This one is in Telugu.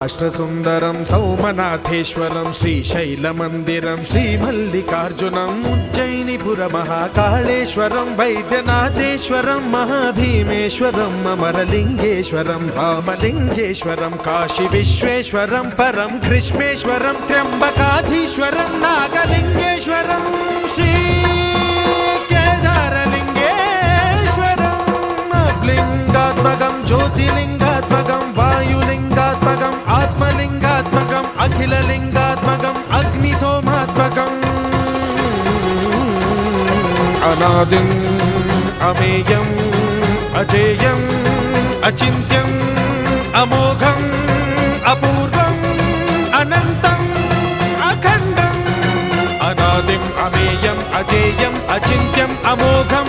అష్టసుందరం సౌమనాథేశ్వరం శ్రీశైలమందిరం శ్రీమల్లికార్జునం ఉజ్జయినిపుర మహాకాళేశ్వరం వైద్యనాథేశ్వరం మహాభీమేశ్వరం అమరలింగేశ్వరం రామలింగేశ్వరం కాశీ విశ్వేశ్వరం పరం కృష్ణేశ్వరం త్ర్యంబకాధీశ్వరం నాగలింగేశ్వరం శ్రీ కేదారలింగేశ్వరం లింగాత్మకం జ్యోతిలింగాత్మకం వాయులింగాత్మకం ఆత్మలింగాత్మకం అఖిలలింగాత్మకం అగ్నిసోమాత్మకం అనాదిం అమేయం అజేయం అచింత్యం అమోఘం అపూర్వం అనంతం అఖండం అనాదిం అమేయం అజేయం అచింత్యం అమోఘం